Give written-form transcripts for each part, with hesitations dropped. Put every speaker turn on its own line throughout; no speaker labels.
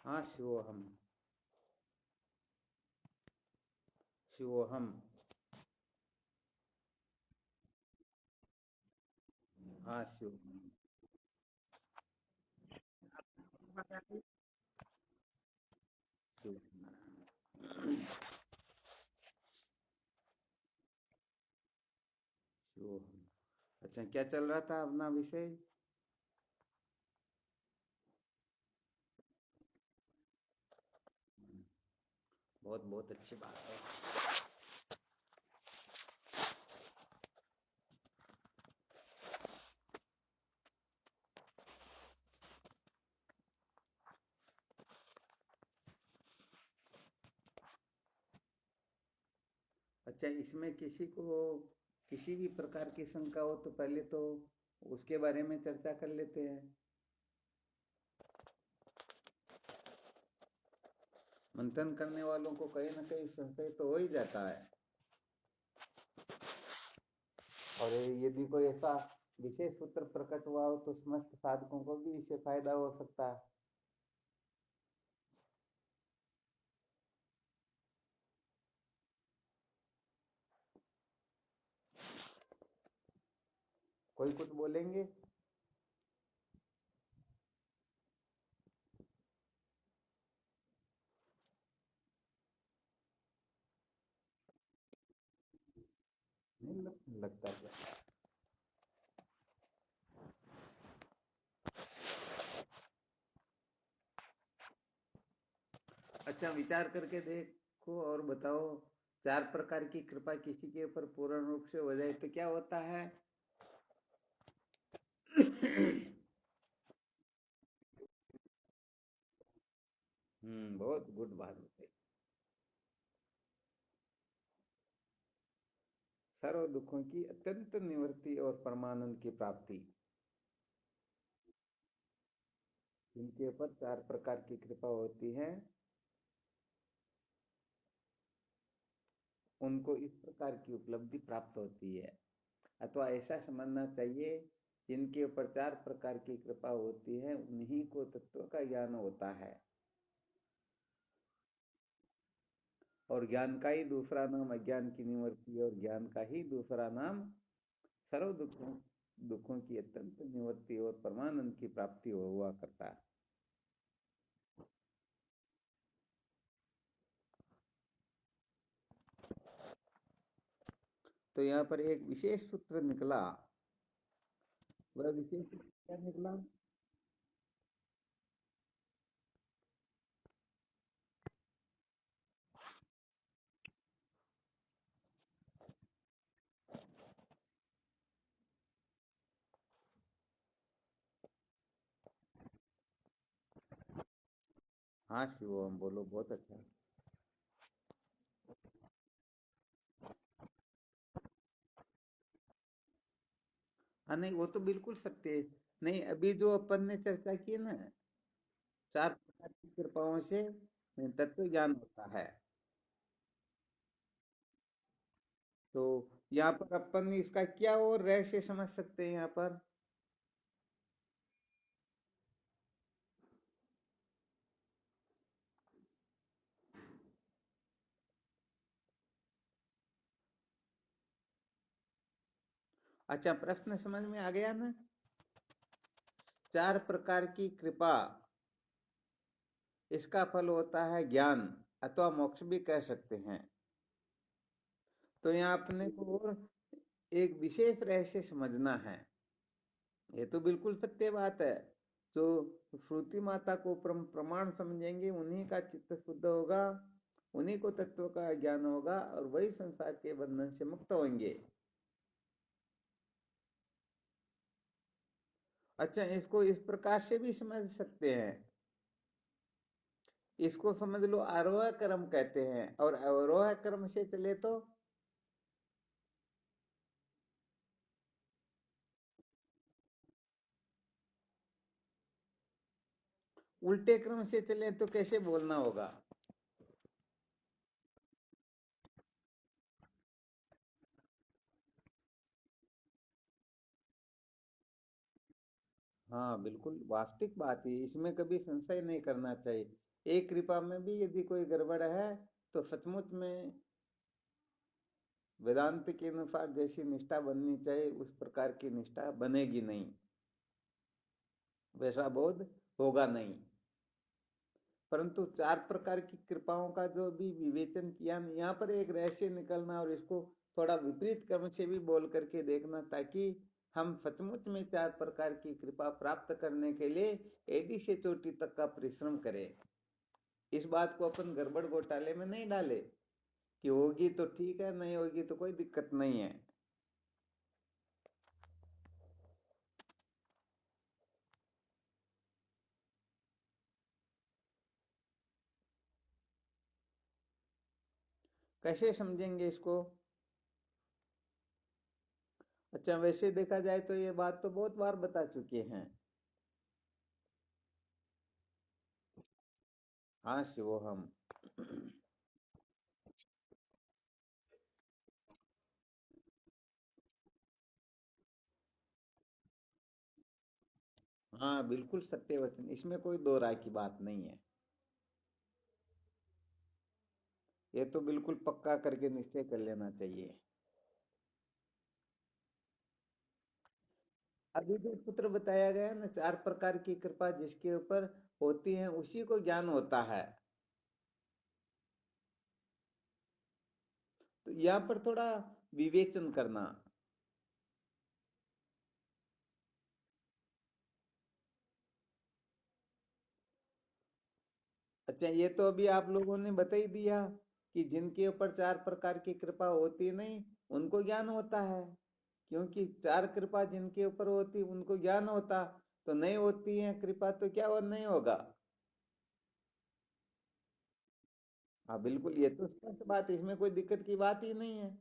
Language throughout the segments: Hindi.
हाँ, शिवोहम। शिवोहम। हाँ, शिवोहम। शिवोहम। शिवोहम। अच्छा, क्या चल रहा था अपना विषय? बहुत बहुत अच्छी बात है। अच्छा, इसमें किसी को किसी भी प्रकार की शंका हो तो पहले तो उसके बारे में चर्चा कर लेते हैं। मंथन करने वालों को कहीं ना कहीं संशय तो हो ही जाता है। और यदि कोई ऐसा विशेष सूत्र प्रकट हुआ हो तो समस्त साधकों को भी इससे फायदा हो सकता है। कोई कुछ बोलेंगे? नहीं लगता क्या? अच्छा, विचार करके देखो और बताओ। चार प्रकार की कृपा किसी के ऊपर पूर्ण रूप से हो जाए तो क्या होता है? बहुत गुड बात बताई। सर्व दुखों की अत्यंत निवृत्ति और परमानंद की प्राप्ति। जिनके ऊपर चार प्रकार की कृपा होती है उनको इस प्रकार की उपलब्धि प्राप्त होती है। अथवा ऐसा समझना चाहिए, जिनके ऊपर चार प्रकार की कृपा होती है उन्हीं को तत्व का ज्ञान होता है। और ज्ञान का ही दूसरा नाम अज्ञान की निवृत्ति और ज्ञान का ही दूसरा नाम सर्व दुखों दुखों की अत्यंत निवृत्ति और परमानंद की प्राप्ति हुआ करता है। तो यहाँ पर एक विशेष सूत्र निकला। वह विशेष सूत्र क्या निकला? हाँ शिवम, बोलो, बहुत अच्छा। हाँ, नहीं वो तो बिल्कुल सत्य है। नहीं, अभी जो अपन ने चर्चा की ना, चार प्रकार की कृपाओं से तत्व ज्ञान होता है। तो यहाँ पर अपन इसका क्या और रहस्य समझ सकते हैं यहाँ पर? अच्छा, प्रश्न समझ में आ गया ना? चार प्रकार की कृपा, इसका फल होता है ज्ञान अथवा मोक्ष भी कह सकते हैं। तो यहाँ अपने को और एक विशेष रहस्य समझना है। ये तो बिल्कुल सत्य बात है। जो श्रुति माता को प्रमाण समझेंगे उन्हीं का चित्त शुद्ध होगा, उन्हीं को तत्व का ज्ञान होगा और वही संसार के बंधन से मुक्त होंगे। अच्छा, इसको इस प्रकार से भी समझ सकते हैं। इसको समझ लो आरोह क्रम कहते हैं, और अवरोह क्रम से चले तो उल्टे क्रम से चले तो कैसे बोलना होगा? हाँ, बिल्कुल वास्तविक बात है, इसमें कभी संशय नहीं करना चाहिए। एक कृपा में भी यदि कोई गड़बड़ है तो सचमुच में वेदांत के अनुसार जैसी निष्ठा बननी चाहिए उस प्रकार की निष्ठा बनेगी नहीं, वैसा बोध होगा नहीं। परंतु चार प्रकार की कृपाओं का जो भी विवेचन किया, यहाँ पर एक रहस्य निकलना और इसको थोड़ा विपरीत क्रम से भी बोल करके देखना, ताकि हम सचमुच में चार प्रकार की कृपा प्राप्त करने के लिए एडी से चोटी तक का परिश्रम करें। इस बात को अपन गड़बड़ घोटाले में नहीं डाले कि होगी तो ठीक है, नहीं होगी तो कोई दिक्कत नहीं है। कैसे समझेंगे इसको? अच्छा, वैसे देखा जाए तो ये बात तो बहुत बार बता चुके हैं। हाँ शिवोहम। हाँ बिल्कुल सत्य वचन, इसमें कोई दो राय की बात नहीं है। ये तो बिल्कुल पक्का करके निश्चय कर लेना चाहिए। अभी जो सूत्र बताया गया ना, चार प्रकार की कृपा जिसके ऊपर होती है उसी को ज्ञान होता है। तो यहाँ पर थोड़ा विवेचन करना। अच्छा, ये तो अभी आप लोगों ने बता ही दिया कि जिनके ऊपर चार प्रकार की कृपा होती नहीं उनको ज्ञान होता है, क्योंकि चार कृपा जिनके ऊपर होती उनको ज्ञान होता, तो नहीं होती है कृपा तो क्या और नहीं होगा। हाँ बिल्कुल, ये तो स्पष्ट बात है, इसमें कोई दिक्कत की बात ही नहीं है।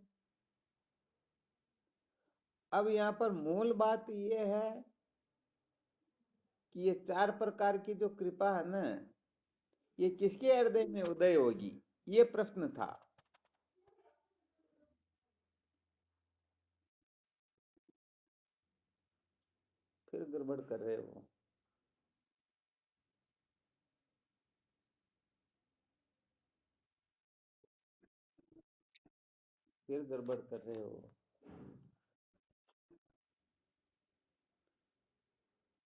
अब यहाँ पर मूल बात ये है कि ये चार प्रकार की जो कृपा है ना, ये किसके हृदय में उदय होगी, ये प्रश्न था। फिर गड़बड़ कर रहे हो। फिर गड़बड़ कर रहे हो।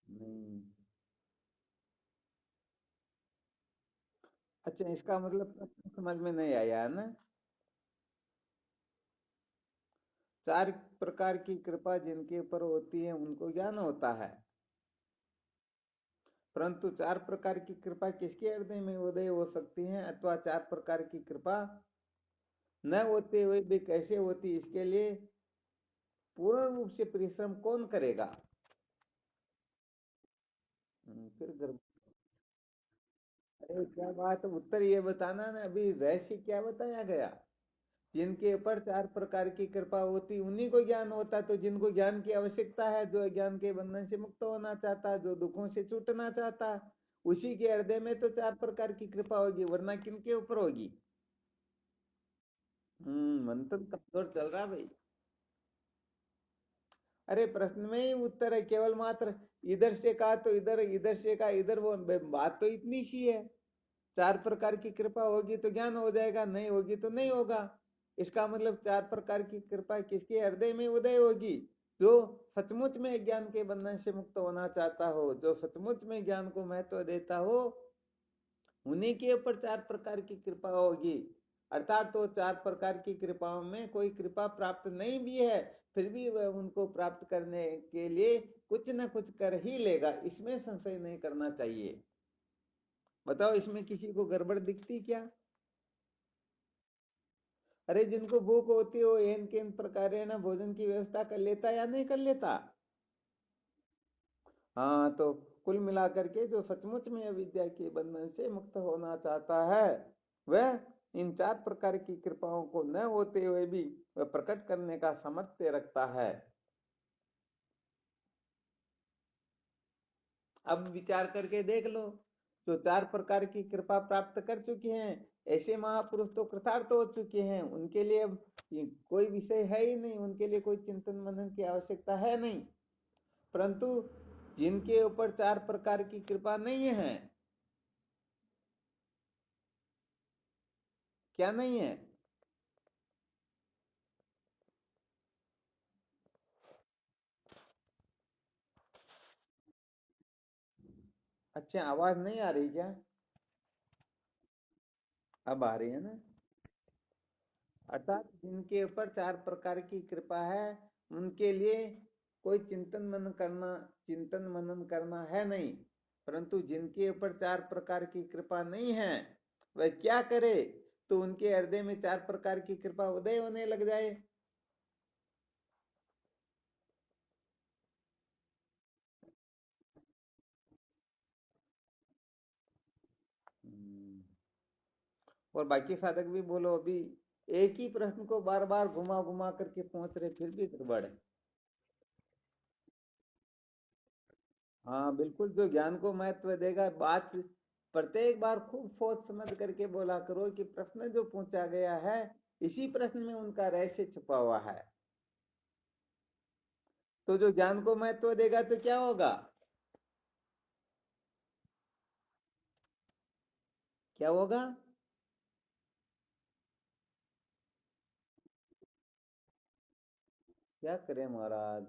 नहीं। अच्छा, इसका मतलब प्रश्न समझ में नहीं आया है ना। चार प्रकार की कृपा जिनके ऊपर होती है उनको ज्ञान होता है, परंतु चार प्रकार की कृपा किसके हृदय में उदय हो सकती है, अथवा चार प्रकार की कृपा न होते हुए भी कैसे होती, इसके लिए पूर्ण रूप से परिश्रम कौन करेगा। फिर अरे क्या बात है, उत्तर ये बताना ना, अभी रहस्य क्या बताया गया। जिनके ऊपर चार प्रकार की कृपा होती उन्हीं को ज्ञान होता, तो जिनको ज्ञान की आवश्यकता है, जो ज्ञान के बंधन से मुक्त होना चाहता, जो दुखों से छूटना चाहता, उसी के हृदय में तो चार प्रकार की कृपा होगी, वरना किनके ऊपर होगी। मंथन कमजोर चल रहा भाई। अरे प्रश्न में ही उत्तर है, केवल मात्र इधर से कहा तो इधर, इधर से कहा इधर, वो बात तो इतनी सी है। चार प्रकार की कृपा होगी तो ज्ञान हो जाएगा, नहीं होगी तो नहीं होगा। इसका मतलब चार प्रकार की कृपा किसके हृदय में उदय होगी, जो सचमुच में ज्ञान के बंधन से मुक्त होना चाहता हो, जो सचमुच में ज्ञान को महत्व देता हो, उन्हीं के ऊपर चार प्रकार की कृपा होगी। अर्थात तो चार प्रकार की कृपाओं में कोई कृपा प्राप्त नहीं भी है, फिर भी वह उनको प्राप्त करने के लिए कुछ न कुछ कर ही लेगा, इसमें संशय नहीं करना चाहिए। बताओ, इसमें किसी को गड़बड़ दिखती क्या? अरे जिनको भूख होती है वो एन केन प्रकार ना भोजन की व्यवस्था कर लेता या नहीं कर लेता। हाँ, तो कुल मिलाकर के जो सचमुच में अविद्या के बंधन से मुक्त होना चाहता है, वह इन चार प्रकार की कृपाओं को न होते हुए भी वह प्रकट करने का सामर्थ्य रखता है। अब विचार करके देख लो, जो चार प्रकार की कृपा प्राप्त कर चुके हैं ऐसे महापुरुष तो कृतार्थ हो चुके हैं, उनके लिए अब कोई विषय है ही नहीं, उनके लिए कोई चिंतन मनन की आवश्यकता है नहीं। परंतु जिनके ऊपर चार प्रकार की कृपा नहीं है, क्या नहीं है? अच्छा, आवाज नहीं आ रही क्या? अब आ रही है ना? अर्थात जिनके ऊपर चार प्रकार की कृपा है, उनके लिए कोई चिंतन मनन करना है नहीं। परंतु जिनके ऊपर चार प्रकार की कृपा नहीं है, वह क्या करे? तो उनके हृदय में चार प्रकार की कृपा उदय होने लग जाए। हम्म, और बाकी साधक भी बोलो अभी एक ही प्रश्न को बार बार घुमा घुमा करके पहुंच रहे, फिर भी गड़बड़ है। हाँ बिल्कुल, जो ज्ञान को महत्व देगा, बात प्रत्येक बार खूब सोच समझ करके बोला करो कि प्रश्न जो पूछा गया है, इसी प्रश्न में उनका रहस्य छुपा हुआ है। तो जो ज्ञान को महत्व देगा तो क्या होगा? क्या होगा? क्या करें महाराज,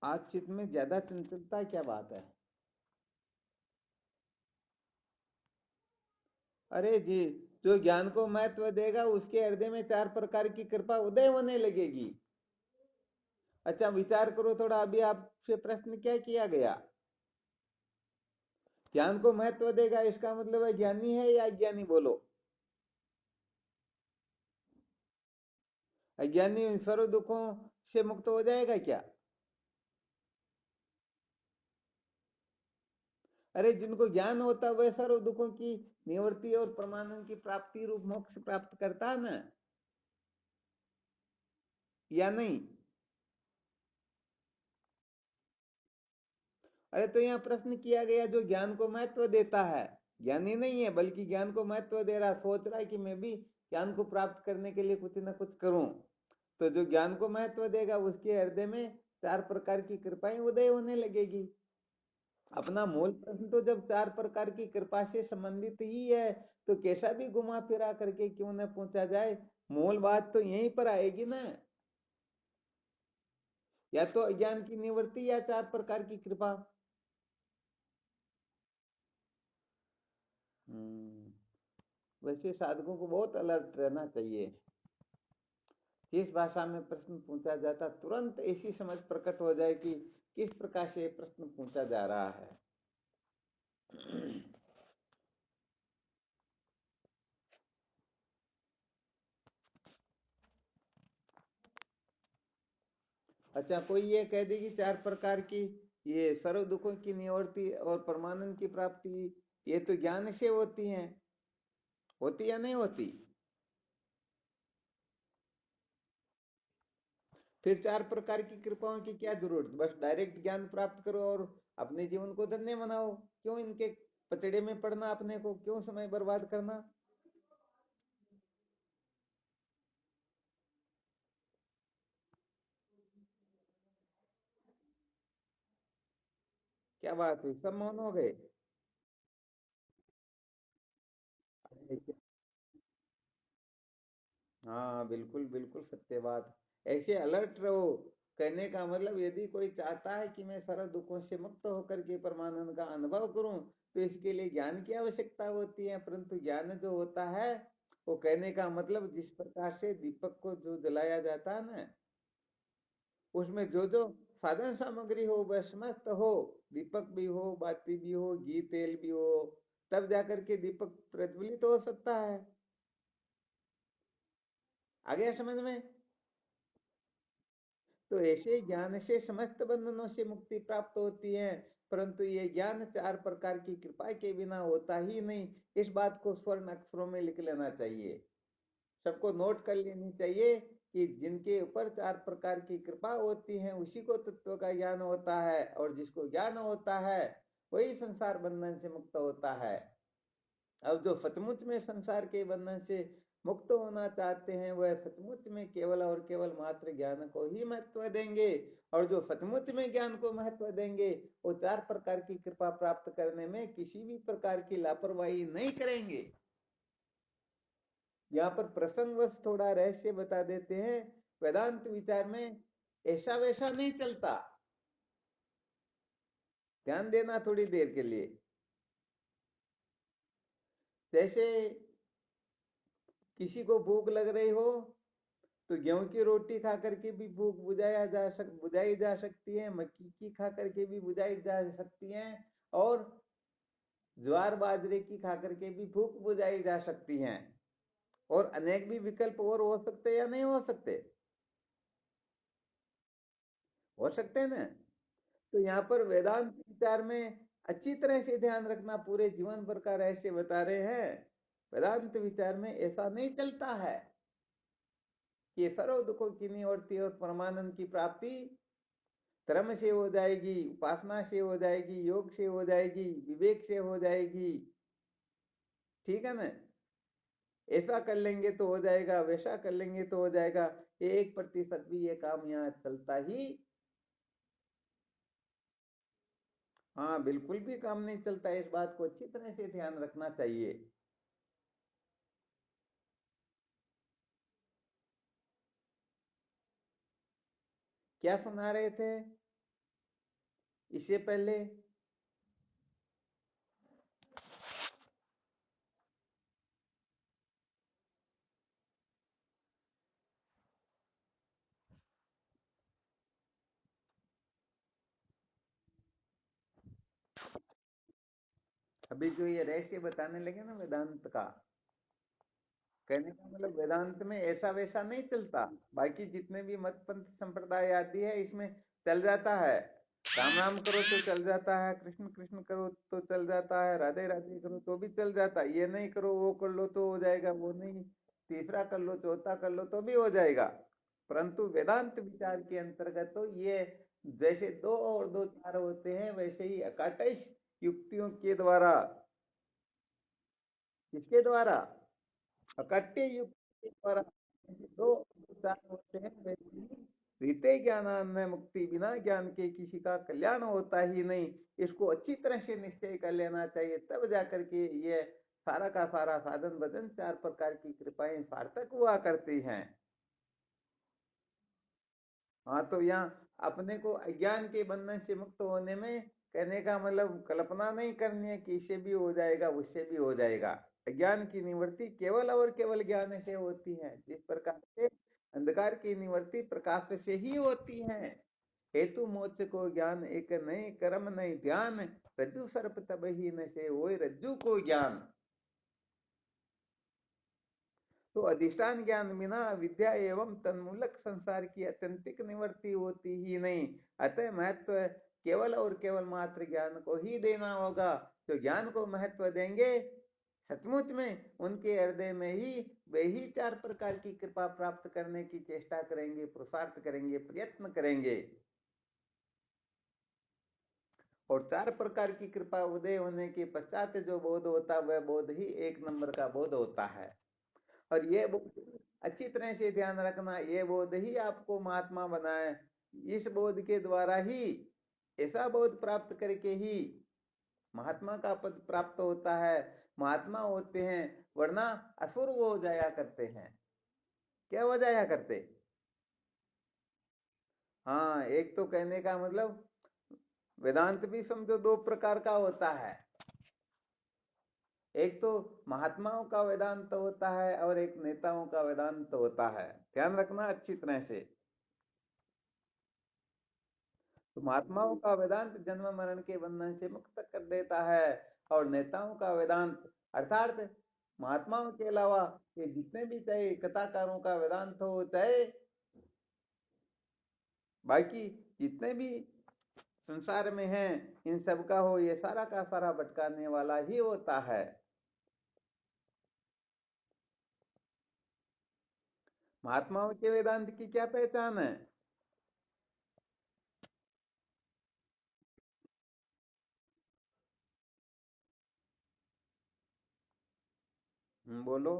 आज चित्त में ज्यादा चंचलता क्या बात है? अरे जी, जो ज्ञान को महत्व देगा उसके हृदय में चार प्रकार की कृपा उदय होने लगेगी। अच्छा विचार करो थोड़ा, अभी आपसे प्रश्न क्या किया गया? ज्ञान को महत्व देगा इसका मतलब है ज्ञानी है या अज्ञानी, बोलो। अज्ञानी सर्व दुखों से मुक्त हो जाएगा क्या? अरे जिनको ज्ञान होता है वह सर्व दुखों की निवृत्ति और परमानंद की प्राप्ति रूप मोक्ष प्राप्त करता है ना, या नहीं? अरे तो यहाँ प्रश्न किया गया जो ज्ञान को महत्व देता है, ज्ञानी नहीं है बल्कि ज्ञान को महत्व दे रहा, सोच रहा है कि मैं भी ज्ञान को प्राप्त करने के लिए कुछ ना कुछ करूं। तो जो ज्ञान को महत्व देगा उसके हृदय में चार प्रकार की कृपाएं उदय होने लगेगी। अपना मूल प्रश्न तो जब चार प्रकार की कृपा से संबंधित ही है, तो कैसा भी घुमा फिरा करके क्यों न पूछा जाए, मूल बात तो यहीं पर आएगी ना। या तो अज्ञान की निवृत्ति या चार प्रकार की कृपा। वैसे साधकों को बहुत अलर्ट रहना चाहिए। जिस भाषा में प्रश्न पूछा जाता तुरंत ऐसी समझ प्रकट हो जाए कि किस प्रकार से प्रश्न पूछा जा रहा है। अच्छा कोई ये कह दे कि चार प्रकार की, ये सर्व दुखों की निवृत्ति और परमानंद की प्राप्ति, ये तो ज्ञान से होती हैं, होती या नहीं होती? फिर चार प्रकार की कृपाओं की क्या जरूरत, बस डायरेक्ट ज्ञान प्राप्त करो और अपने जीवन को धन्य बनाओ। क्यों इनके पचड़े में पड़ना, अपने को क्यों समय बर्बाद करना? क्या बात हुई, सब मौन हो गए? हाँ बिल्कुल बिल्कुल सत्य बात। ऐसे अलर्ट रहो। कहने का मतलब यदि कोई चाहता है कि मैं सारा दुखों से मुक्त होकर के परमानंद का अनुभव करूं, तो इसके लिए ज्ञान की आवश्यकता होती है। परंतु ज्ञान जो होता है, वो कहने का मतलब जिस प्रकार से दीपक को जो जलाया जाता है ना, उसमें जो जो साधन सामग्री हो वह समस्त हो, दीपक भी हो, बाती भी हो, घी तेल भी हो, तब जाकर के दीपक प्रज्वलित हो सकता है। आ गया समझ में? तो ऐसे ज्ञान से समस्त बंधनों से मुक्ति प्राप्त होती है। परंतु ये ज्ञान चार प्रकार की कृपा के बिना होता ही नहीं। इस बात को स्वर्ण अक्षरों में लिख लेना चाहिए, सबको नोट कर लेनी चाहिए कि जिनके ऊपर चार प्रकार की कृपा होती है उसी को तत्व का ज्ञान होता है, और जिसको ज्ञान होता है वही संसार बंधन से मुक्त होता है। अब जो सचमुच में संसार के बंधन से मुक्त होना चाहते हैं वह सचमुच में केवल और केवल मात्र ज्ञान को ही महत्व देंगे, और जो सचमुच में ज्ञान को महत्व देंगे वो चार प्रकार की कृपा प्राप्त करने में किसी भी प्रकार की लापरवाही नहीं करेंगे। यहाँ पर प्रसंगवश थोड़ा रहस्य बता देते हैं। वेदांत विचार में ऐसा वैसा नहीं चलता। ध्यान देना थोड़ी देर के लिए। जैसे किसी को भूख लग रही हो तो गेहूं की रोटी खा करके भी भूख बुझाई जा सकती है, मक्की की खा करके भी बुझाई जा सकती है, और ज्वार बाजरे की खा करके भी भूख बुझाई जा सकती है। और अनेक भी विकल्प और हो सकते या नहीं हो सकते? हो सकते हैं ना। तो यहाँ पर वेदांत विचार में अच्छी तरह से ध्यान रखना, पूरे जीवन भर का रहस्य बता रहे हैं। वेदांत विचार में ऐसा नहीं चलता है कि सर्व दुखों की निवृत्ति और परमानंद की प्राप्ति कर्म से हो जाएगी, उपासना से हो जाएगी, योग से हो जाएगी, विवेक से हो जाएगी। ठीक है ना। ऐसा कर लेंगे तो हो जाएगा, वैसा कर लेंगे तो हो जाएगा। 1% भी ये काम यहाँ चलता ही, हाँ बिल्कुल भी काम नहीं चलता। इस बात को अच्छी तरह से ध्यान रखना चाहिए। क्या सुना रहे थे इससे पहले? अभी जो ये रहस्य बताने लगे ना वेदांत का, कहने का मतलब वेदांत में ऐसा वैसा नहीं चलता। बाकी जितने भी मत पंथ संप्रदाय आदि है इसमें चल जाता है। राम राम करो तो चल जाता है, कृष्ण कृष्ण करो तो चल जाता है, राधे राधे करो तो भी चल जाता है। ये नहीं करो वो कर लो तो हो जाएगा, वो नहीं तीसरा कर लो चौथा कर लो तो भी हो जाएगा। परंतु वेदांत विचार के अंतर्गत तो ये जैसे दो और दो चार होते हैं वैसे ही अकाटैश युक्तियों के द्वारा, किसके द्वारा? अकट्य युक्त के द्वारा दो विचार होते हैं वैसे ही रीते ज्ञानान्न मुक्ति, बिना ज्ञान के किसी का कल्याण होता ही नहीं। इसको अच्छी तरह से निश्चय कर लेना चाहिए, तब जाकर के ये सारा का सारा साधन भजन चार प्रकार की कृपाएं सार्थक हुआ करती हैं। हाँ तो यहाँ अपने को अज्ञान के बंधन से मुक्त होने में, कहने का मतलब कल्पना नहीं करनी है कि इससे भी हो जाएगा उससे भी हो जाएगा। अज्ञान की निवृत्ति केवल और केवल ज्ञान से होती है, जिस प्रकार से अंधकार की निवृत्ति प्रकाश से ही होती है। हेतु मोक्ष को ज्ञान एक नहीं, कर्म नहीं ध्यान, रज्जु सर्प तब ही न से होए रज्जु को ज्ञान। तो अधिष्ठान ज्ञान बिना विद्या एवं तन्मूलक संसार की अत्यंतिक निवृत्ति होती ही नहीं। अतः महत्व केवल और केवल मात्र ज्ञान को ही देना होगा। जो ज्ञान को महत्व देंगे सचमुच में उनके हृदय में ही वे ही चार प्रकार की कृपा प्राप्त करने की चेष्टा करेंगे, पुरुषार्थ करेंगे, प्रयत्न करेंगे। और चार प्रकार की कृपा उदय होने के पश्चात जो बोध होता है वह बोध ही एक नंबर का बोध होता है। और ये बोध अच्छी तरह से ध्यान रखना, ये बोध ही आपको महात्मा बनाए। इस बोध के द्वारा ही, ऐसा बोध प्राप्त करके ही महात्मा का पद प्राप्त होता है। महात्मा होते हैं, वरना असुर वो हो जाया करते हैं। क्या हो जाया करते? हाँ, एक तो कहने का मतलब वेदांत भी समझो दो प्रकार का होता है। एक तो महात्माओं का वेदांत होता है और एक नेताओं का वेदांत होता है। ध्यान रखना अच्छी तरह से। तो महात्माओं का वेदांत जन्म मरण के बंधन से मुक्त कर देता है, और नेताओं का वेदांत अर्थात महात्माओं के अलावा ये जितने भी चाहे कथाकारों का वेदांत हो, चाहे बाकी जितने भी संसार में हैं इन सब का हो, ये सारा का सारा भटकाने वाला ही होता है। महात्माओं के वेदांत की क्या पहचान है? बोलो।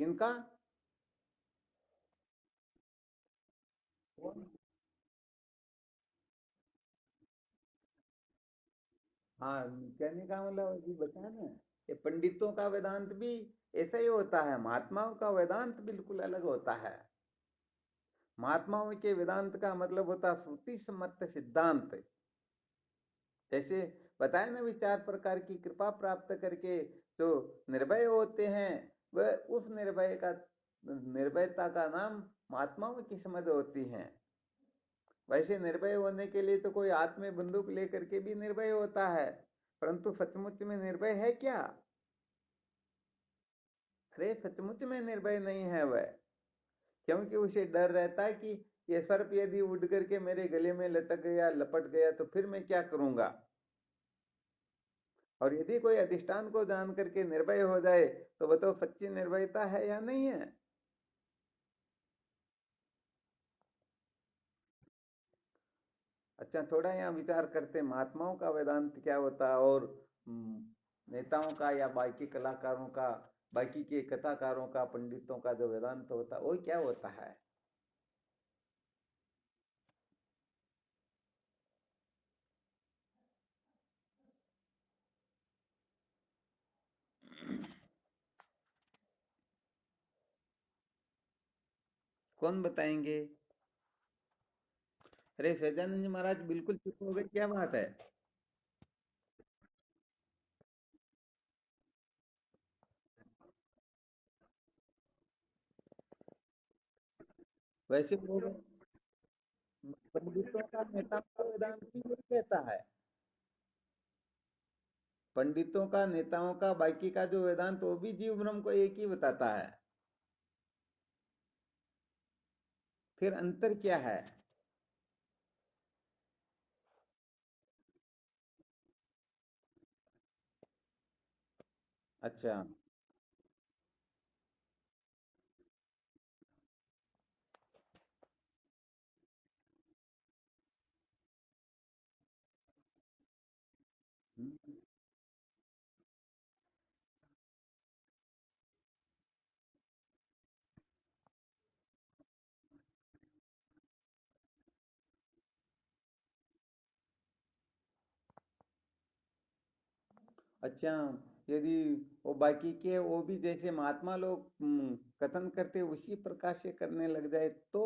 इनका हाँ, कहने का मतलब अभी बताया ना, ये पंडितों का वेदांत भी ऐसा ही होता है, महात्माओं का वेदांत बिल्कुल अलग होता है। महात्माओं के वेदांत का मतलब होता है श्रुति सम्मत सिद्धांत। जैसे बताया ना, विचार प्रकार की कृपा प्राप्त करके जो निर्भय होते हैं, वह उस निर्भय का निर्भयता का नाम महात्माओं की समझ होती है। वैसे निर्भय होने के लिए तो कोई हाथ में बंदूक लेकर के भी निर्भय होता है, परंतु सचमुच में निर्भय है क्या? अरे सचमुच में निर्भय नहीं है वह, क्योंकि उसे डर रहता है कि ये सर्प यदि उड़ करके मेरे गले में लटक गया, लपट गया, तो फिर मैं क्या करूंगा। और यदि कोई अधिष्ठान को जान करके निर्भय हो जाए, तो वह तो सच्ची निर्भयता है या नहीं है? अच्छा, थोड़ा यहाँ विचार करते हैं महात्माओं का वेदांत क्या होता है, और नेताओं का या बाकी कलाकारों का, बाकी के कथाकारों का, पंडितों का जो वेदांत होता है वो क्या होता है। कौन बताएंगे? अरे सहजानंद जी महाराज बिल्कुल चुप हो गए, क्या बात है? वैसे वो पंडितों का नेताओं का वेदांत भी यही कहता है। पंडितों का, नेताओं का, बाकी का जो वेदांत वो भी जीव ब्रह्म को एक ही बताता है। फिर अंतर क्या है? अच्छा। हम्म। अच्छा, यदि वो बाकी के वो भी जैसे महात्मा लोग कथन करते उसी प्रकार से करने लग जाए तो?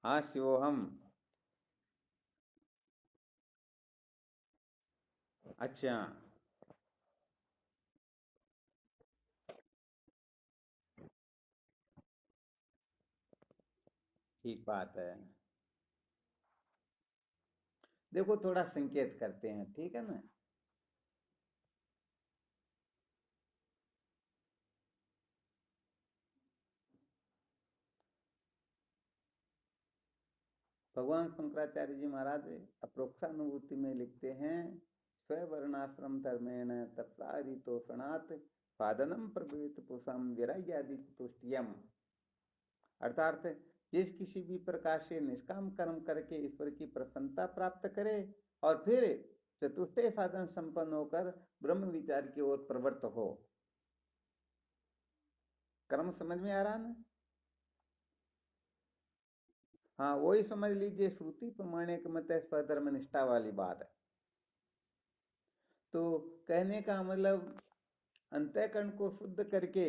हाँ, शिवोहम। अच्छा। ठीक बात है। देखो थोड़ा संकेत करते हैं, ठीक है ना। भगवान शंकराचार्य जी महाराज अप्रोक्षानुभूति में लिखते हैं, स्ववर्णाश्रम धर्मेण तत्सारितोषणात् साधनम प्रभेत पुषम विराग्यादि तुष्टियम। अर्थात जिस किसी भी प्रकार से निष्काम कर्म करके ईश्वर की प्रसन्नता प्राप्त करे और फिर चतुष्टय साधन संपन्न होकर ब्रह्म विचार की ओर प्रवृत्त हो। कर्म समझ में आ रहा ना? हाँ, वही समझ लीजिए, श्रुति प्रमाणिक मत स्वधर्म निष्ठा वाली बात है। तो कहने का मतलब अंतःकरण को शुद्ध करके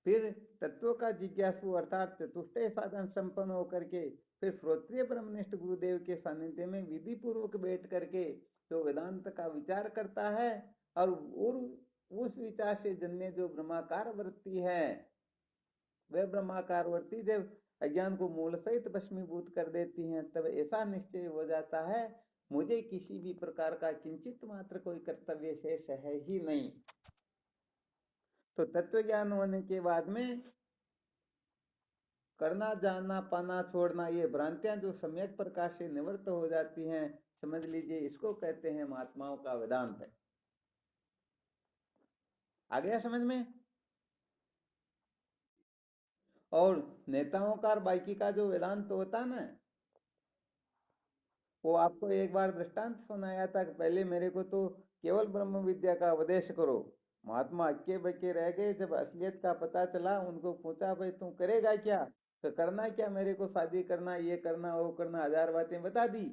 फिर तत्व का जिज्ञासु अर्थात चतुष्टय साधन संपन्न होकर के फिर श्रोत्रिय ब्रह्मनिष्ठ गुरुदेव के सानिध्य में विधि पूर्वक बैठ करके जो वेदांत का विचार करता है, और उस विचार से जन्य जो ब्रह्माकार वृत्ति है, वह ब्रह्माकार वृत्ति जब अज्ञान को मूल सहित भस्मीभूत कर देती है, तब ऐसा निश्चय हो जाता है, मुझे किसी भी प्रकार का किंचित मात्र कोई कर्तव्य शेष है ही नहीं। तो तत्व ज्ञान होने के बाद में करना, जानना, पाना, छोड़ना, ये भ्रांतियां जो सम्यक प्रकार से निवृत्त हो जाती हैं, समझ लीजिए इसको कहते हैं महात्माओं का वेदांत। आ गया समझ में? और नेताओं का और बाकी का जो वेदांत होता है ना, वो आपको एक बार दृष्टांत सुनाया था कि पहले मेरे को तो केवल ब्रह्म विद्या का उपदेश करो। महात्मा हक्के बक्के रह गए, जब असलियत का पता चला उनको पूछा भाई तुम करेगा क्या, तो करना क्या, मेरे को शादी करना, ये करना, वो करना, हजार बातें बता दी।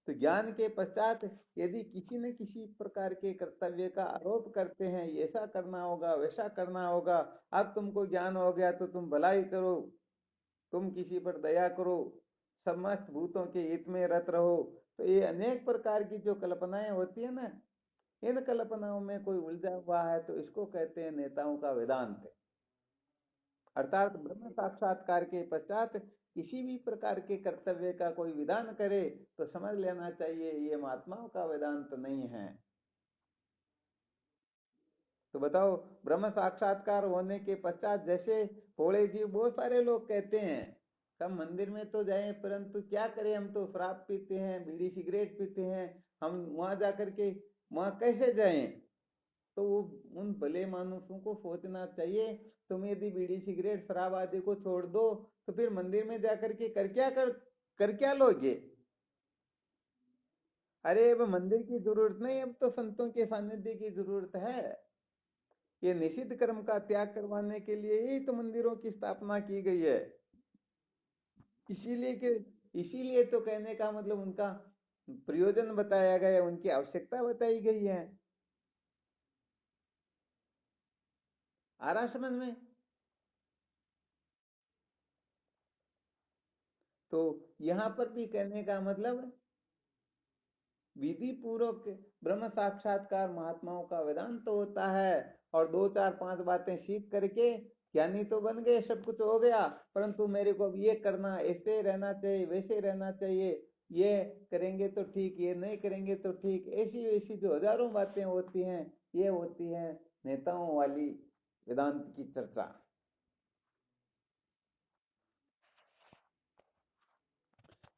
तो ज्ञान के पश्चात यदि किसी न किसी प्रकार के कर्तव्य का आरोप करते हैं, ऐसा करना होगा, वैसा करना होगा, अब तुमको ज्ञान हो गया तो तुम भलाई करो, तुम किसी पर दया करो, समस्त भूतों के हित में रत रहो, तो ये अनेक प्रकार की जो कल्पनाएं होती है ना, इन कल्पनाओं में कोई उलझा हुआ है तो इसको कहते हैं नेताओं का वेदांत। अर्थात ब्रह्म साक्षात्कार के पश्चात किसी भी प्रकार के कर्तव्य का कोई विधान करे तो समझ लेना चाहिए ये महात्माओं का वेदांत नहीं है। तो बताओ, ब्रह्म साक्षात्कार होने के पश्चात जैसे भोले जी, बहुत सारे लोग कहते हैं हम मंदिर में तो जाएं परंतु क्या करें, हम तो शराब पीते हैं, बीड़ी सिगरेट पीते हैं, हम वहां जाकर के वहां कैसे जाएं। तो वो उन भले मानुषों को सोचना चाहिए, तुम यदि बीड़ी सिगरेट शराब आदि को छोड़ दो तो फिर मंदिर में जाकर के कर क्या लोगे। अरे अब मंदिर की जरूरत नहीं, अब तो संतों के सानिध्य की जरूरत है। ये निषिद्ध कर्म का त्याग करवाने के लिए ही तो मंदिरों की स्थापना की गई है। इसीलिए कि इसीलिए तो कहने का मतलब उनका प्रयोजन बताया गया है, उनकी आवश्यकता बताई गई है। आ रहा समझ में। तो यहां पर भी कहने का मतलब विधि पूर्वक ब्रह्म साक्षात्कार महात्माओं का वेदांत तो होता है, और दो चार पांच बातें सीख करके ज्ञानी तो बन गए, सब कुछ हो गया, परंतु मेरे को अब ये करना, ऐसे रहना चाहिए, वैसे रहना चाहिए, ये करेंगे तो ठीक, ये नहीं करेंगे तो ठीक, ऐसी वैसी जो हजारों बातें होती हैं, ये होती है नेताओं वाली वेदांत की चर्चा।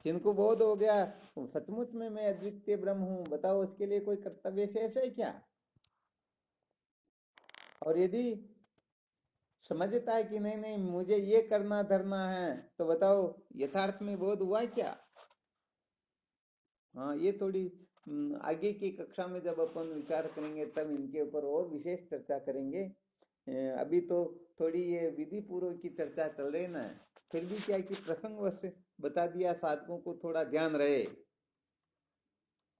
जिनको बोध हो गया सचमुच में मैं अद्वितीय ब्रह्म हूं, बताओ उसके लिए कोई कर्तव्य शेष है क्या। और यदि समझता है कि नहीं नहीं मुझे ये करना धरना है, तो बताओ यथार्थ में बोध हुआ क्या। हाँ, ये थोड़ी आगे की कक्षा में जब अपन विचार करेंगे तब इनके ऊपर और विशेष चर्चा करेंगे। अभी तो थोड़ी ये विधि पूर्वक की चर्चा चल रही ना, फिर भी क्या है कि प्रसंगवश बता दिया, साधकों को थोड़ा ध्यान रहे।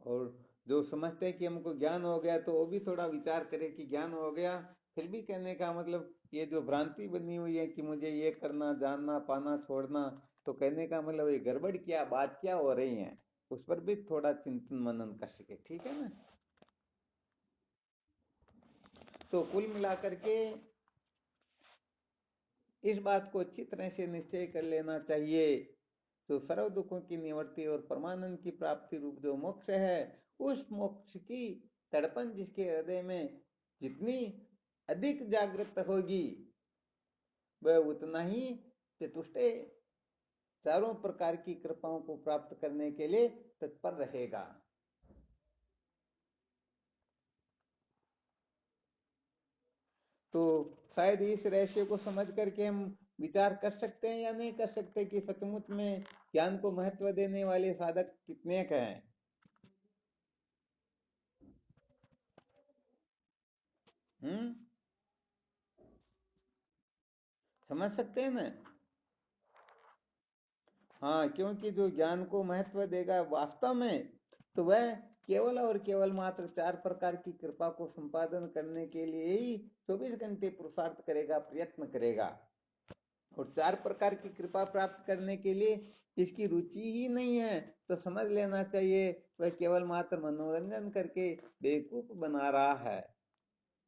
और जो समझते हैं कि हमको ज्ञान हो गया तो वो भी थोड़ा विचार करे कि ज्ञान हो गया, फिर भी कहने का मतलब ये जो भ्रांति बनी हुई है कि मुझे ये करना, जानना, पाना, छोड़ना, तो कहने का मतलब ये गड़बड़ क्या, बात क्या हो रही है, उस पर भी थोड़ा चिंतन मनन कर सके, ठीक है ना। तो कुल मिलाकर के इस बात को अच्छी तरह से निश्चय कर लेना चाहिए, जो सर्व दुखों की निवृत्ति और परमानंद की प्राप्ति रूप जो मोक्ष है, उस मोक्ष की तड़पन जिसके हृदय में जितनी अधिक जागृत होगी, वह उतना ही चतुष्ट चारों प्रकार की कृपाओं को प्राप्त करने के लिए तत्पर रहेगा। तो शायद इस रहस्य को समझ करके हम विचार कर सकते हैं या नहीं कर सकते कि सचमुच में ज्ञान को महत्व देने वाले साधक कितने हैं। हम्म, समझ सकते हैं ना। हाँ, क्योंकि जो ज्ञान को महत्व देगा वास्तव में, तो वह केवल और केवल मात्र चार प्रकार की कृपा को संपादन करने के लिए ही 24 घंटे पुरुषार्थ करेगा, प्रयत्न करेगा। और चार प्रकार की कृपा प्राप्त करने के लिए जिसकी रुचि ही नहीं है, तो समझ लेना चाहिए वह केवल मात्र मनोरंजन करके बेवकूफ बना रहा है।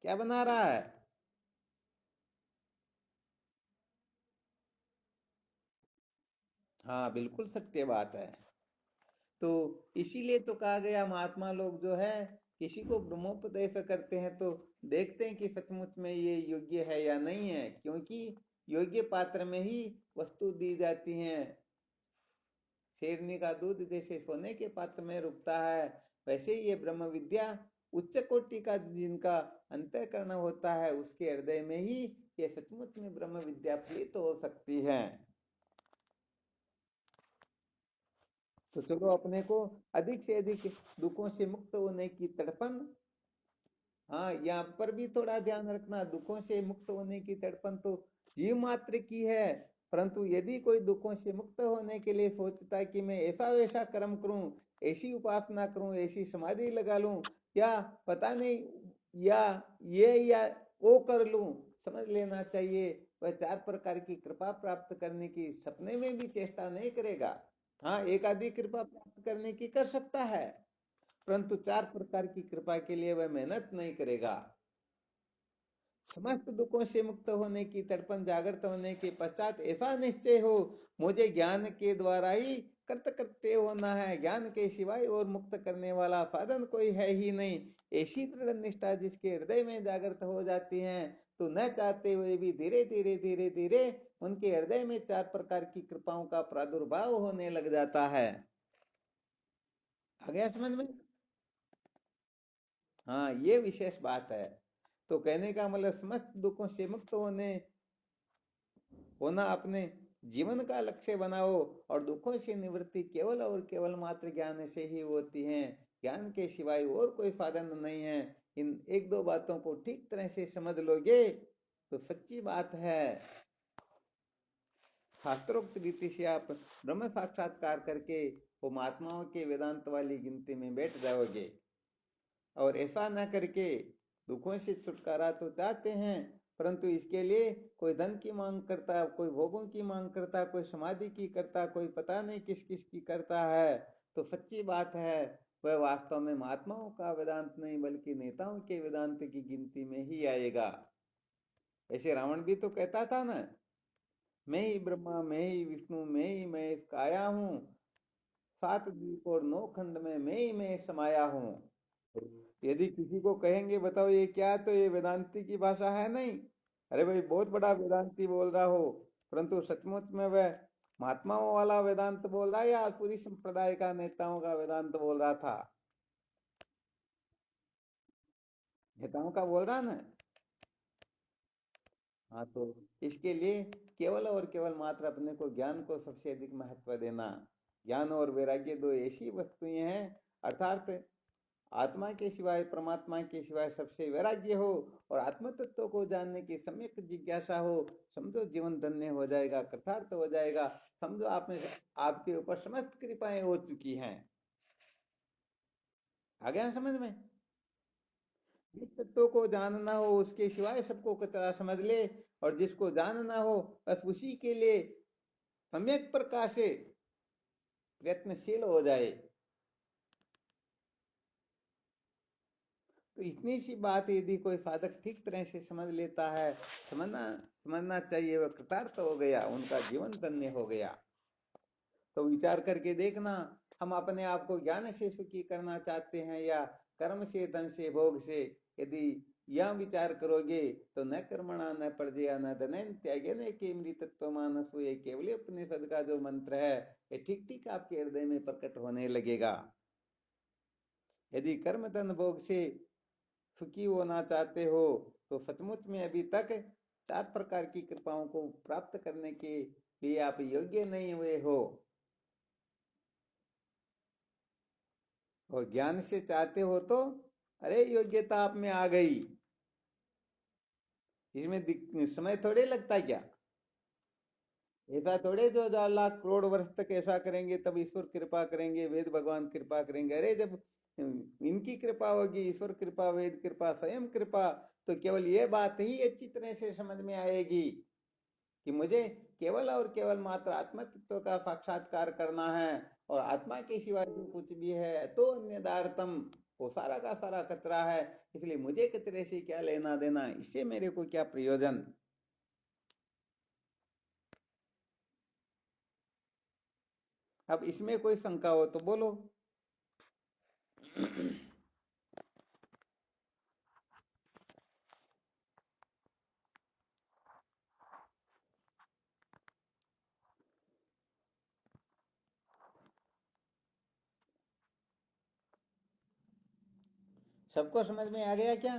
क्या बना रहा है। हाँ, बिल्कुल सत्य बात है। तो इसीलिए तो कहा गया महात्मा लोग जो है किसी को ब्रह्मोपदेश करते हैं तो देखते हैं कि सचमुच में ये योग्य है या नहीं है, क्योंकि योग्य पात्र में ही वस्तु दी जाती है। शेरनी का दूध जैसे सोने के पात्र में रुकता है, वैसे ही ये ब्रह्म विद्या उच्च कोटि का जिनका अंतःकरण होता है उसके हृदय में ही ये सचमुच में ब्रह्म विद्या फलित हो सकती है। तो चलो अपने को अधिक से अधिक दुखों से मुक्त होने की तड़पन, हाँ यहाँ पर भी थोड़ा ध्यान रखना, दुखों से मुक्त होने की तड़पन तो जीव मात्र की है, परंतु यदि कोई दुखों से मुक्त होने के लिए सोचता है कि मैं ऐसा वैसा कर्म करूं, ऐसी उपासना करूं, ऐसी समाधि लगा लूं, या पता नहीं, या ये या वो कर लूं, समझ लेना चाहिए वह चार प्रकार की कृपा प्राप्त करने की सपने में भी चेष्टा नहीं करेगा। हाँ एक आधी कृपा प्राप्त करने की कर सकता है, परंतु चार प्रकार की कृपा के लिए वह मेहनत नहीं करेगा। समस्त दुखों से मुक्त होने की तड़पन जागृत होने के पश्चात ऐसा निश्चय हो, मुझे ज्ञान के द्वारा ही कर्त करते होना है, ज्ञान के सिवाय और मुक्त करने वाला साधन कोई है ही नहीं। ऐसी दृढ़ निष्ठा जिसके हृदय में जागृत हो जाती है, तो न चाहते हुए भी धीरे धीरे धीरे धीरे उनके हृदय में चार प्रकार की कृपाओं का प्रादुर्भाव होने लग जाता है। आ गया समझ में? हाँ ये विशेष बात है। तो कहने का मतलब समस्त दुखों से मुक्त होना अपने जीवन का लक्ष्य बनाओ, और दुखों से निवृत्ति केवल और केवल मात्र ज्ञान से ही होती है, ज्ञान के सिवाय और कोई साधन नहीं है। इन एक दो बातों को ठीक तरह से समझ लोगे तो सच्ची बात है, शास्त्रोक्त रीति से आप ब्रह्म साक्षात्कार करके वो महात्माओं के वेदांत वाली गिनती में बैठ जाओगे। और ऐसा न करके दुखों से छुटकारा तो चाहते हैं, परंतु इसके लिए कोई धन की मांग करता, कोई भोगों की मांग करता, कोई समाधि की करता, कोई पता नहीं किस किस की करता है, तो सच्ची बात है वह वास्तव में महात्माओं का वेदांत नहीं बल्कि नेताओं के वेदांत की गिनती में ही आएगा। ऐसे रावण भी तो कहता था ना, मैं ही ब्रह्मा, मैं ही विष्णु, मैं ही मैं काया हूँ, सात द्वीप और नौ खंड में मैं ही मैं समाया हूँ। यदि किसी को कहेंगे बताओ ये क्या, तो ये वेदांती की भाषा है नहीं, अरे भाई बहुत बड़ा वेदांती बोल रहा हो, परंतु सचमुच में वह महात्माओं वाला वेदांत बोल रहा है या पूरी संप्रदाय का नेताओं का वेदांत बोल रहा था? नेताओं का बोल रहा ना। हाँ तो इसके लिए केवल और केवल मात्र अपने को ज्ञान को सबसे अधिक महत्व देना। ज्ञान और वैराग्य दो ऐसी वस्तुएं हैं, अर्थात आत्मा के सिवाय, परमात्मा के सिवाय सबसे वैराग्य हो और आत्म तत्व को जानने की सम्यक जिज्ञासा हो, समझो जीवन धन्य हो जाएगा, कृतार्थ हो जाएगा। समझो आप में आपके ऊपर समस्त कृपाएं हो चुकी हैं। आ गया समझ में? जिस तत्व को जानना हो उसके सिवाय सबको कचरा समझ ले, और जिसको जानना हो बस उसी के लिए सम्यक प्रकार से प्रयत्नशील हो जाए। तो इतनी सी बात यदि कोई साधक ठीक तरह से समझ लेता है, समझना समझना चाहिए, वह कृतार्थ हो गया, उनका जीवन धन्य हो गया। तो विचार करके देखना, हम अपने आप को ज्ञान से सुखी करना चाहते हैं या कर्म से, धन से, भोग से? यदि यह विचार करोगे तो न कर्मणा न प्रजया न धनेन त्यागेन केमरी तत्व मानस, ये केवल उपनिषद का जो मंत्र है ये ठीक ठीक आपके हृदय में प्रकट होने लगेगा। यदि कर्म धन भोग से सुखी होना चाहते हो तो सचमुच में अभी तक चार प्रकार की कृपाओं को प्राप्त करने के लिए आप योग्य नहीं हुए हो, और ज्ञान से चाहते हो तो अरे योग्यता आप में आ गई। इसमें समय थोड़े लगता क्या? ऐसा थोड़े 2000 लाख करोड़ वर्ष तक ऐसा करेंगे तब ईश्वर कृपा करेंगे, वेद भगवान कृपा करेंगे। अरे जब इनकी कृपा होगी, ईश्वर कृपा, वेद कृपा, स्वयं कृपा, तो केवल ये बात ही अच्छी तरह से समझ में आएगी कि मुझे केवल और केवल मात्र आत्म तत्व का साक्षात्कार करना है, और आत्मा के सिवा जो कुछ भी है तो अन्यदार्थम, वो सारा का सारा कचरा है, इसलिए मुझे कचरे से क्या लेना देना, इससे मेरे को क्या प्रयोजन। अब इसमें कोई शंका हो तो बोलो। सबको समझ में आ गया क्या?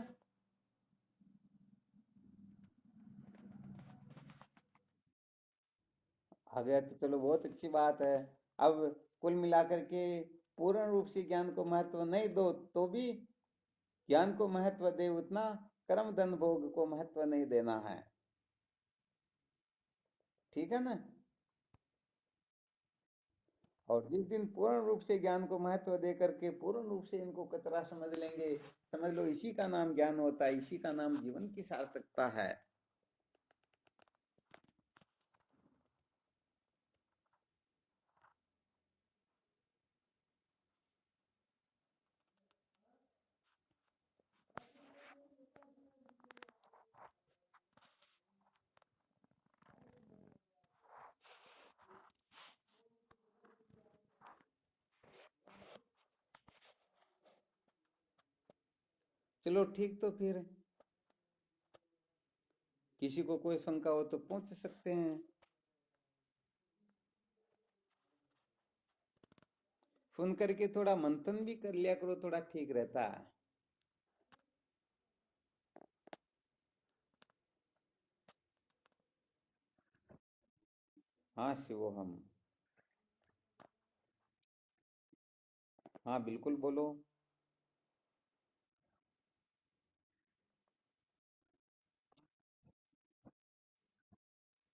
आ गया तो चलो बहुत अच्छी बात है। अब कुल मिलाकर के पूर्ण रूप से ज्ञान को महत्व नहीं दो तो भी ज्ञान को महत्व दे उतना कर्म धन भोग को महत्व नहीं देना है। ठीक है ना? और जिस दिन पूर्ण रूप से ज्ञान को महत्व दे करके पूर्ण रूप से इनको कचरा समझ लेंगे, समझ लो इसी का नाम ज्ञान होता है, इसी का नाम जीवन की सार्थकता है। चलो ठीक, तो फिर किसी को कोई शंका हो तो पूछ सकते हैं। सुन करके थोड़ा मंथन भी कर लिया करो, थोड़ा ठीक रहता है। हाँ शिवोहम। हाँ बिल्कुल बोलो।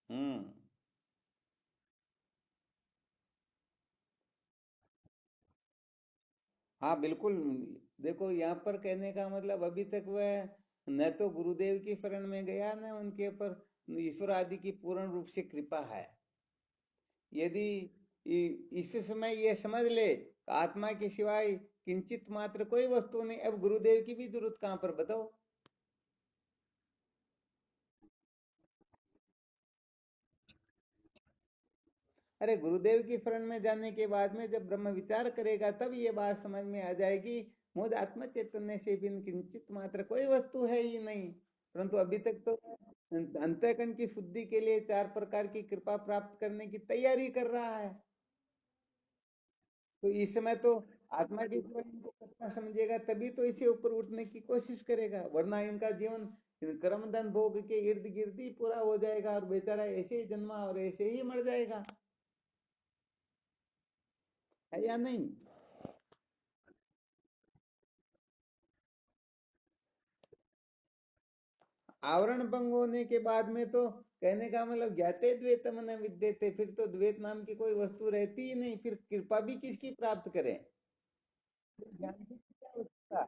हम्म। हाँ बिल्कुल। देखो यहाँ पर कहने का मतलब अभी तक वह न तो गुरुदेव की शरण में गया, न उनके ऊपर ईश्वर आदि की पूर्ण रूप से कृपा है। यदि इस समय ये समझ ले आत्मा के सिवाय किंचित मात्र कोई वस्तु नहीं, अब गुरुदेव की भी जरूरत कहाँ पर बताओ? अरे गुरुदेव की शरण में जाने के बाद में जब ब्रह्म विचार करेगा तब ये बात समझ में आ जाएगी, मुझ आत्म चैतन्य से बिन किंचित मात्र कोई वस्तु है ही नहीं। परंतु अभी तक तो अंतःकरण की शुद्धि के लिए चार प्रकार की कृपा प्राप्त करने की तैयारी कर रहा है। तो इस समय तो आत्मा के जीवन इनको सत्ता समझेगा तभी तो इसे ऊपर उठने की कोशिश करेगा, वरना इनका जीवन कर्म धन भोग के इर्द गिर्द ही पूरा हो जाएगा और बेचारा ऐसे ही जन्मा और ऐसे ही मर जाएगा। है या नहीं? आवरण भंग होने के बाद में तो कहने का मतलब ज्ञाते द्वैतम न विद्यते, फिर तो द्वैत नाम की कोई वस्तु रहती ही नहीं, फिर कृपा भी किसकी प्राप्त करें? ज्ञान की क्या आवश्यकता?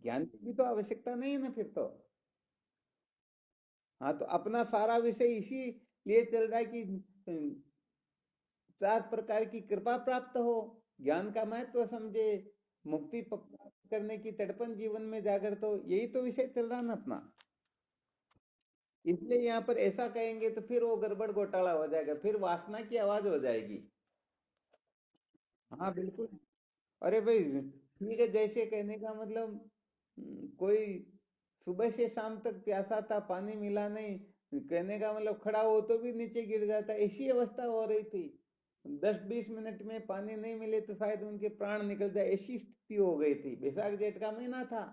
ज्ञान की भी तो आवश्यकता नहीं है ना फिर तो। हाँ तो अपना सारा विषय इसी लिए चल रहा है कि चार प्रकार की कृपा प्राप्त हो, ज्ञान का महत्व समझे, मुक्ति प्राप्त करने की तड़पन जीवन में जागर, तो यही तो विषय चल रहा ना अपना। इसलिए यहाँ पर ऐसा कहेंगे तो फिर वो गड़बड़ घोटाला हो जाएगा, फिर वासना की आवाज हो जाएगी। हाँ बिल्कुल। अरे भाई ठीक है, जैसे कहने का मतलब कोई सुबह से शाम तक प्यासा था, पानी मिला नहीं, कहने का मतलब खड़ा हो तो भी नीचे गिर जाता, ऐसी अवस्था हो रही थी। 10-20 मिनट में पानी नहीं मिले तो शायद उनके प्राण निकल जाए, ऐसी स्थिति हो गई थी। बैसाख जेठ का महीना था।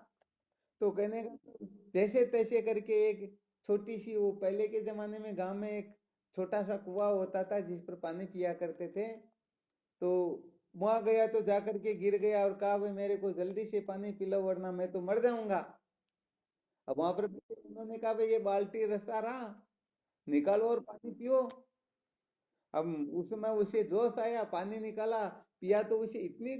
तो कहने का जैसे तैसे करके एक छोटी सी, वो पहले के जमाने में गांव में एक छोटा सा कुआं होता था जिस पर पानी पिया करते थे। तो वहां गया तो जाकर के गिर गया और कहा भाई मेरे को जल्दी से पानी पिलाओ वरना मैं तो मर जाऊंगा। अब वहां पर उन्होंने कहा भाई ये बाल्टी रसा रहा, निकालो और पानी पियो। अब उस समय उसे जोश आया, पानी निकाला, पिया तो उसे इतनी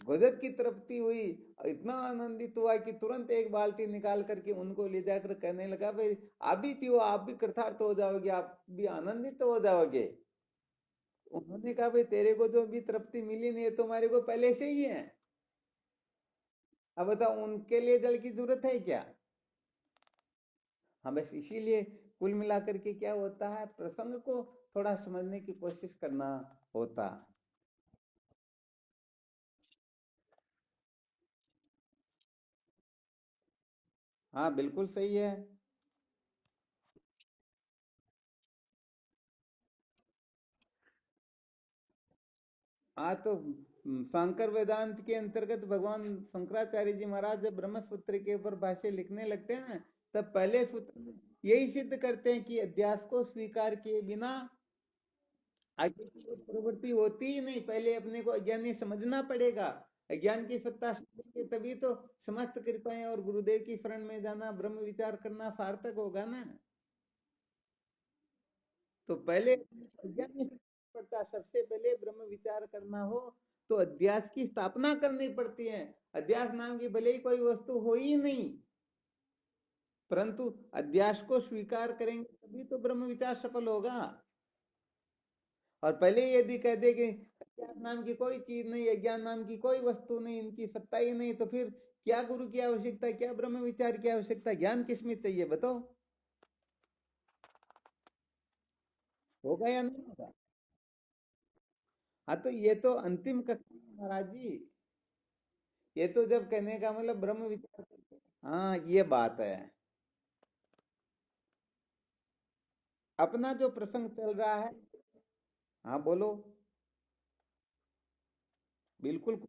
गजब की तृप्ति हुई, इतना आनंदित हुआ कि तुरंत एक बाल्टी निकाल करके उनको ले जाकर कहने लगा भाई आप भी पियो, आप भी कृतार्थ हो जाओगे, आप भी आनंदित हो जाओगे। उन्होंने कहा भाई तेरे को जो भी तृप्ति मिली नहीं है तुम्हारे को पहले से ही है। अब बताओ उनके लिए जल की जरूरत है क्या? हाँ बस इसीलिए कुल मिलाकर के क्या होता है, प्रसंग को थोड़ा समझने की कोशिश करना होता। हाँ बिल्कुल सही है। हाँ तो शांकर वेदांत के अंतर्गत भगवान शंकराचार्य जी महाराज जब ब्रह्मसूत्र के ऊपर भाष्य लिखने लगते हैं ना, तब पहले सूत्र में यही सिद्ध करते हैं कि अध्यास को स्वीकार किए बिना आगे की कोई प्रवृत्ति होती ही नहीं। पहले अपने को अज्ञानी समझना पड़ेगा, अज्ञान की सत्ता समझेंगे तभी तो समस्त कृपाएं और गुरुदेव की शरण में जाना, ब्रह्म विचार करना सार्थक होगा ना। तो पहले अज्ञान नहीं पड़ता, सबसे पहले ब्रह्म विचार करना हो तो अध्यास की स्थापना करनी पड़ती है। अध्यास नाम की भले ही कोई वस्तु हो ही नहीं, परंतु अध्यास को स्वीकार करेंगे तभी तो ब्रह्म विचार सफल होगा। और पहले यदि कह दे कि अज्ञान नाम की कोई चीज नहीं, अज्ञान नाम की कोई वस्तु नहीं, इनकी सत्ता ही नहीं, तो फिर क्या गुरु की आवश्यकता, क्या ब्रह्म विचार की आवश्यकता, ज्ञान किसमें चाहिए बताओ? होगा या नहीं होगा? हाँ, तो ये तो अंतिम कक्षा है महाराज जी। ये तो जब कहने का मतलब ब्रह्म विचार करते हैं। हाँ, ये बात है। अपना जो प्रसंग चल रहा है। हाँ बोलो। बिल्कुल।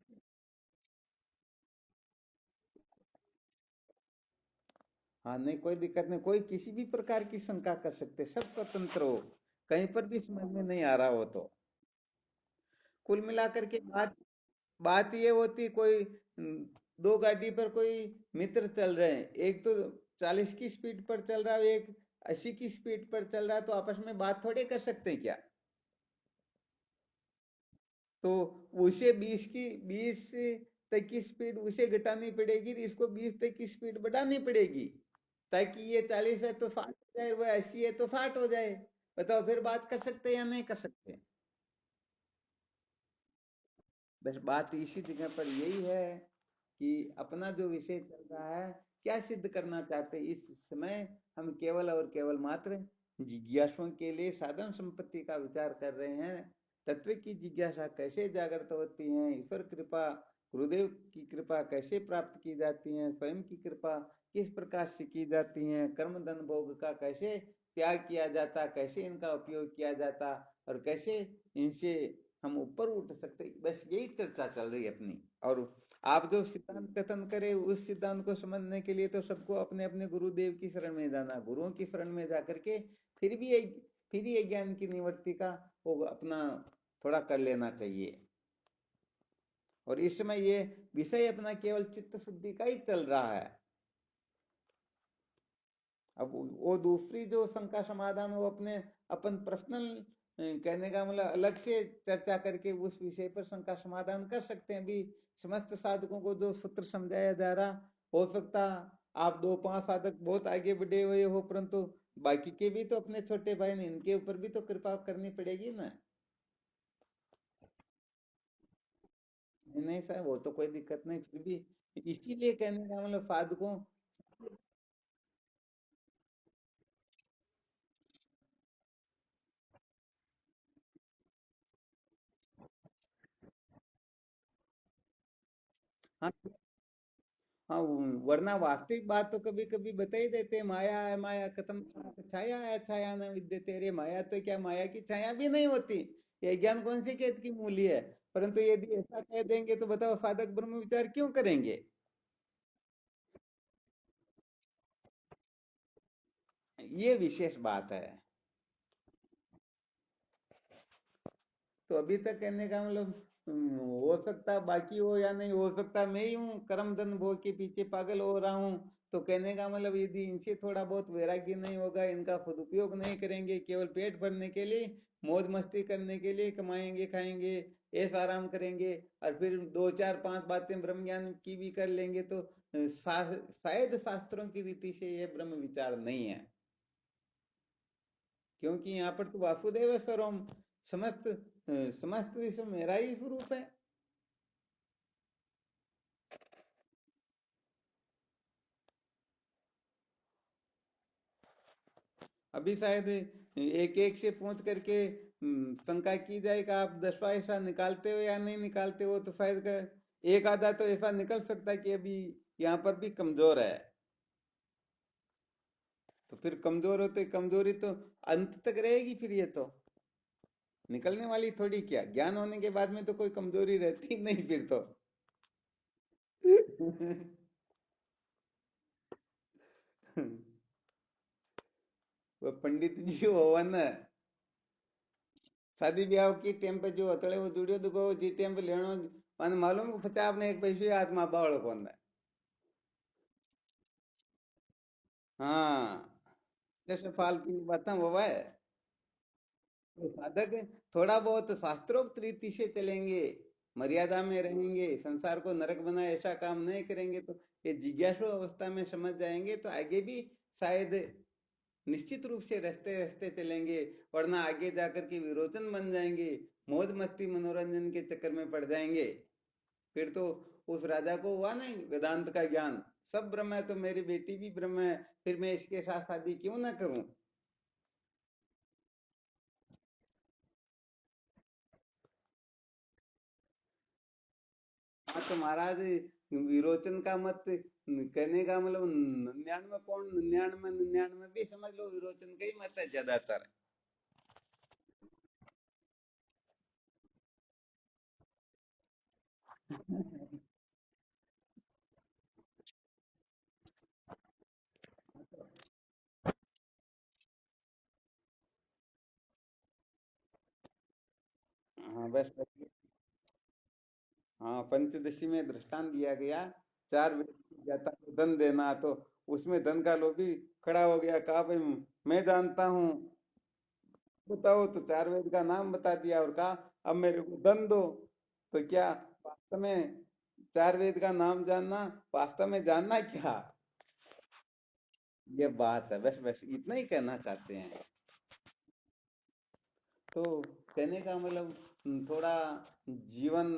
हाँ नहीं, कोई दिक्कत नहीं, कोई किसी भी प्रकार की शंका कर सकते, सब स्वतंत्र हो, कहीं पर भी समझ में नहीं आ रहा हो तो। कुल मिलाकर के बात बात ये होती, कोई दो गाड़ी पर कोई मित्र चल रहे हैं, एक तो 40 की स्पीड पर चल रहा है, एक 80 की स्पीड पर चल रहा है, तो आपस में बात थोड़े कर सकते हैं क्या? तो उसे 20 तक की स्पीड उसे घटानी पड़ेगी, इसको 20 तक की स्पीड बढ़ानी पड़ेगी, ताकि ये 40 है तो 60 हो जाए, वो 80 है तो 60 हो जाए। बताओ, फिर बात कर सकते हैं या नहीं कर सकते? बस बात इसी जगह पर यही है कि अपना जो विषय चल रहा है, क्या सिद्ध करना चाहते हैं इस समय? हम केवल और केवल मात्र जिज्ञासुओं के लिए साधन संपत्ति का विचार कर रहे हैं। तत्व की जिज्ञासा कैसे जागृत होती है, ईश्वर कृपा, गुरुदेव की कृपा कैसे प्राप्त की जाती है, स्वयं की कृपा किस प्रकार से की जाती है, कर्म धन भोग का कैसे त्याग किया जाता, कैसे इनका उपयोग किया जाता, और कैसे इनसे हम ऊपर उठ सकते, बस यही चर्चा चल रही है अपनी। और आप जो सिद्धांत कथन करे, उस सिद्धांत को समझने के लिए तो सबको अपने अपने गुरुदेव की शरण में जाना, गुरुओं की शरण में जाकर के फिर ये ज्ञान की निवृत्ति का वो अपना थोड़ा कर लेना चाहिए। और इस समय ये विषय अपना केवल चित्त शुद्धि का ही चल रहा है। अब वो दूसरी जो शंका समाधान, वो अपने अपन पर्सनल कहने का मतलब अलग से चर्चा करके उस विषय पर शंका समाधान कर सकते हैं। अभी समस्त साधकों को जो सूत्र समझाया जा रहा, हो सकता आप 2-5 साधक बहुत आगे बढ़े हुए हो, परंतु बाकी के भी तो अपने छोटे भाई ने, इनके ऊपर भी तो कृपा करनी पड़ेगी ना। नहीं नहीं सर, वो तो कोई दिक्कत नहीं, फिर भी इसीलिए कहने का मतलब साधकों। हाँ हाँ, वरना वास्तविक बात तो कभी कभी बता ही देते हैं, माया है माया खत्म, छाया है छाया न विद्यते। अरे माया तो क्या, माया की छाया भी नहीं होती, ये ज्ञान कौन से खेत की मूली है? परंतु यदि ऐसा कह देंगे तो बताओ साधक ब्रह्म विचार क्यों करेंगे? ये विशेष बात है। तो अभी तक कहने का मतलब हो सकता बाकी हो या नहीं हो सकता, मैं ही हूँ कर्म धन भोग के पीछे पागल हो रहा हूँ। तो कहने का मतलब यदि इनसे थोड़ा बहुत वैराग्य नहीं होगा, इनका सदुपयोग नहीं करेंगे, केवल पेट भरने के लिए, मौज मस्ती करने के लिए कमाएंगे खाएंगे, ऐश आराम करेंगे, और फिर 2 4 5 बातें ब्रह्म ज्ञान की भी कर लेंगे, तो शायद शास्त्रों की रीति से यह ब्रह्म विचार नहीं है। क्योंकि यहाँ पर तो वासुदेव सर्वम, समस्त समस्त विश्व मेरा ही स्वरूप है। अभी शायद एक एक से पूछ करके शंका की जाए कि आप 10वां ऐसा निकालते हो या नहीं निकालते हो, तो शायद एक आधा तो ऐसा निकल सकता है कि अभी यहाँ पर भी कमजोर है। तो फिर कमजोर होते, कमजोरी तो अंत तक रहेगी फिर ये तो। निकलने वाली थोड़ी, क्या ज्ञान होने के बाद में तो कोई कमजोरी रहती ही नहीं फिर तो। वो पंडित जी होवा ना, शादी ब्याह की टेम पे जो अतड़े वो जुड़ियो दुगो जी टेम पे लेनो, मान मालूम को पचास ने एक पैसे हाथ में बावड़ो कौन है। हाँ, जैसे फालतू की बातें वो है। तो साधक थोड़ा बहुत शास्त्रोक्त रीति से चलेंगे, मर्यादा में रहेंगे, संसार को नरक बनाए ऐसा काम नहीं करेंगे, तो ये जिज्ञासु अवस्था में समझ जाएंगे तो आगे भी शायद निश्चित रूप से रहते रहते चलेंगे। वरना आगे जाकर के विरोचन बन जाएंगे, मौज मस्ती मनोरंजन के चक्कर में पड़ जाएंगे। फिर तो उस राजा को हुआ नहीं वेदांत का ज्ञान, सब ब्रह्म है तो मेरी बेटी भी ब्रह्म है, फिर मैं इसके साथ शादी क्यों ना करूं। हाँ तो महाराज, विरोचन का मत कहने का मतलब 99 भी समझ लो विरोचन का ही मत है ज्यादातर। हाँ बस। हाँ, पंचदशी में दृष्टांत दिया गया, चार वेद की ज्ञाता को धन देना, तो उसमें धन का लोभी खड़ा हो गया, कहा भाई मैं जानता हूँ, बताओ, तो चार वेद का नाम बता दिया और कहा अब मेरे को धन दो। तो क्या वास्तव में चार वेद का नाम जानना, वास्तव में जानना क्या, ये बात है। बस बस इतना ही कहना चाहते हैं। तो कहने का मतलब थोड़ा जीवन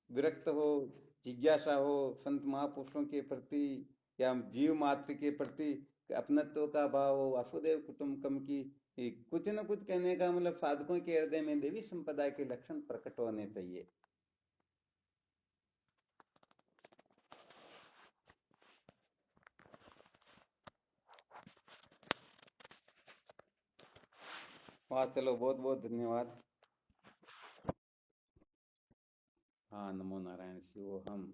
विरक्त हो, जिज्ञासा हो संत महापुरुषों के प्रति या जीव मात्र के प्रति, अपनत्व का भाव हो, वासुदेव कुटुंबकम की, कुछ न कुछ कहने का मतलब साधकों के हृदय में देवी संपदा के लक्षण प्रकट होने चाहिए। वाह, चलो बहुत बहुत धन्यवाद। हाँ, नमो नारायण शिवो हम।